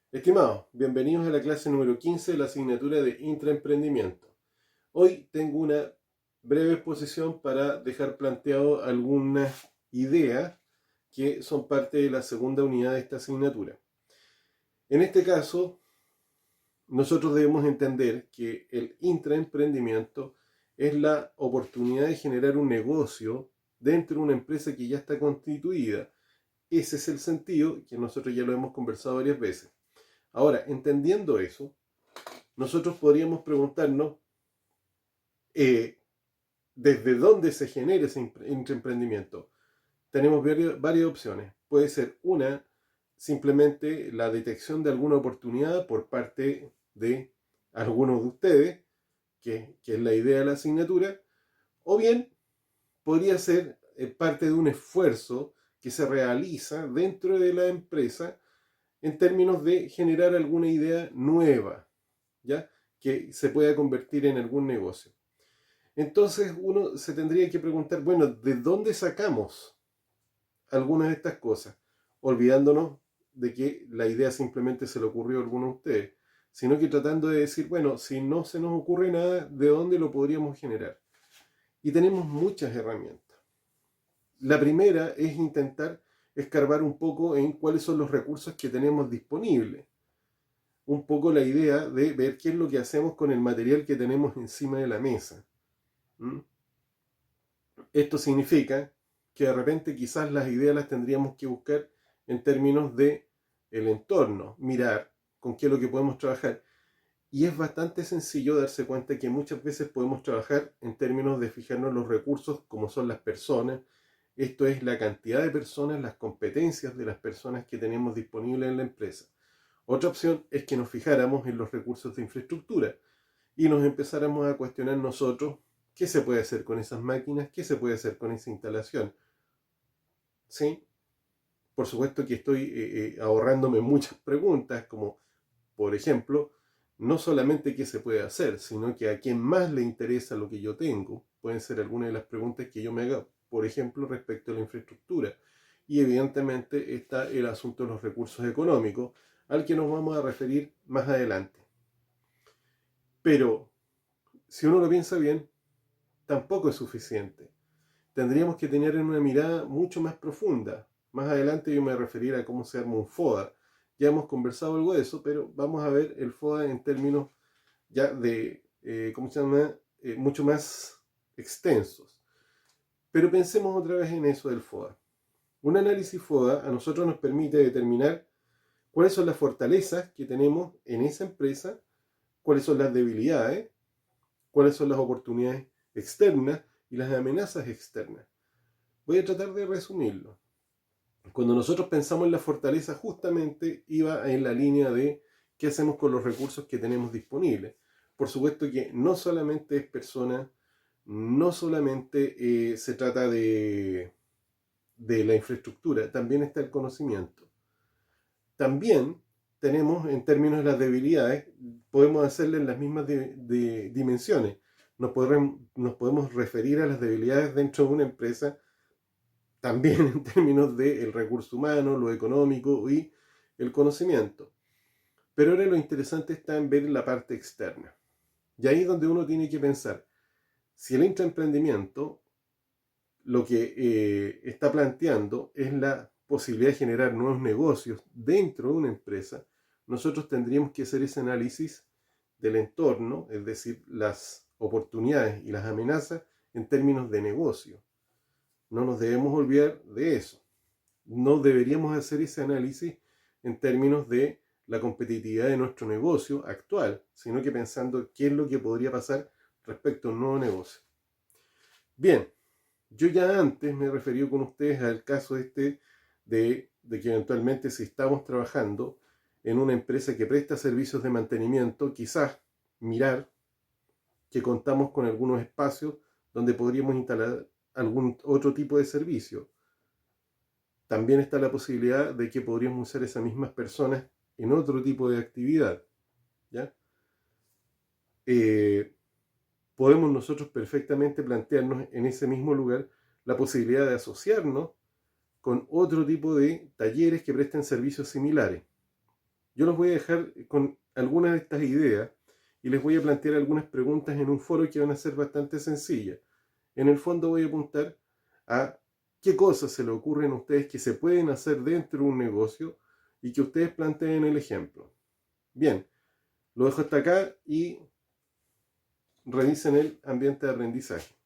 Estimados, bienvenidos a la clase número 15 de la asignatura de intraemprendimiento. Hoy tengo una breve exposición para dejar planteado algunas ideas que son parte de la segunda unidad de esta asignatura. En este caso, nosotros debemos entender que el intraemprendimiento es la oportunidad de generar un negocio dentro de una empresa que ya está constituida. Ese es el sentido que nosotros ya lo hemos conversado varias veces. Ahora, entendiendo eso, nosotros podríamos preguntarnos desde dónde se genera ese emprendimiento. Tenemos varias opciones. Puede ser una, simplemente la detección de alguna oportunidad por parte de algunos de ustedes, que es la idea de la asignatura, o bien podría ser parte de un esfuerzo que se realiza dentro de la empresa en términos de generar alguna idea nueva, ¿ya? Que se pueda convertir en algún negocio. Entonces uno se tendría que preguntar, bueno, ¿de dónde sacamos algunas de estas cosas? Olvidándonos de que la idea simplemente se le ocurrió a alguno de ustedes, sino que tratando de decir, bueno, si no se nos ocurre nada, ¿de dónde lo podríamos generar? Y tenemos muchas herramientas. La primera es intentar escarbar un poco en cuáles son los recursos que tenemos disponibles. Un poco la idea de ver qué es lo que hacemos con el material que tenemos encima de la mesa. ¿Mm? Esto significa que de repente quizás las ideas las tendríamos que buscar en términos de el entorno, mirar con qué es lo que podemos trabajar. Y es bastante sencillo darse cuenta que muchas veces podemos trabajar en términos de fijarnos los recursos como son las personas. Esto es la cantidad de personas, las competencias de las personas que tenemos disponibles en la empresa. Otra opción es que nos fijáramos en los recursos de infraestructura y nos empezáramos a cuestionar nosotros qué se puede hacer con esas máquinas, qué se puede hacer con esa instalación. ¿Sí? Por supuesto que estoy ahorrándome muchas preguntas, como por ejemplo, no solamente qué se puede hacer, sino que a quién más le interesa lo que yo tengo. Pueden ser algunas de las preguntas que yo me haga, por ejemplo, respecto a la infraestructura. Y evidentemente está el asunto de los recursos económicos, al que nos vamos a referir más adelante. Pero, si uno lo piensa bien, tampoco es suficiente. Tendríamos que tener una mirada mucho más profunda. Más adelante yo me referiré a cómo se arma un FODA. Ya hemos conversado algo de eso, pero vamos a ver el FODA en términos ya de, ¿cómo se llama? Mucho más extensos. Pero pensemos otra vez en eso del FODA. Un análisis FODA a nosotros nos permite determinar cuáles son las fortalezas que tenemos en esa empresa, cuáles son las debilidades, cuáles son las oportunidades externas y las amenazas externas. Voy a tratar de resumirlo. Cuando nosotros pensamos en la fortaleza, justamente iba en la línea de qué hacemos con los recursos que tenemos disponibles. Por supuesto que no solamente es persona, no solamente se trata de la infraestructura, también está el conocimiento. También tenemos, en términos de las debilidades, podemos hacerle en las mismas de dimensiones. Nos podemos referir a las debilidades dentro de una empresa también en términos del recurso humano, lo económico y el conocimiento. Pero ahora lo interesante está en ver la parte externa. Y ahí es donde uno tiene que pensar, si el intraemprendimiento lo que está planteando es la posibilidad de generar nuevos negocios dentro de una empresa, nosotros tendríamos que hacer ese análisis del entorno, es decir, las oportunidades y las amenazas en términos de negocio. No nos debemos olvidar de eso. No deberíamos hacer ese análisis en términos de la competitividad de nuestro negocio actual, sino que pensando qué es lo que podría pasar respecto a un nuevo negocio. Bien, yo ya antes me he referido con ustedes al caso de que eventualmente si estamos trabajando en una empresa que presta servicios de mantenimiento, quizás mirar que contamos con algunos espacios donde podríamos instalar algún otro tipo de servicio. También está la posibilidad de que podríamos usar esas mismas personas en otro tipo de actividad. ¿Ya? Podemos nosotros perfectamente plantearnos en ese mismo lugar la posibilidad de asociarnos con otro tipo de talleres que presten servicios similares. Yo los voy a dejar con algunas de estas ideas y les voy a plantear algunas preguntas en un foro que van a ser bastante sencillas. En el fondo voy a apuntar a qué cosas se le ocurren a ustedes que se pueden hacer dentro de un negocio y que ustedes planteen el ejemplo. Bien, lo dejo hasta acá y revisen el ambiente de aprendizaje.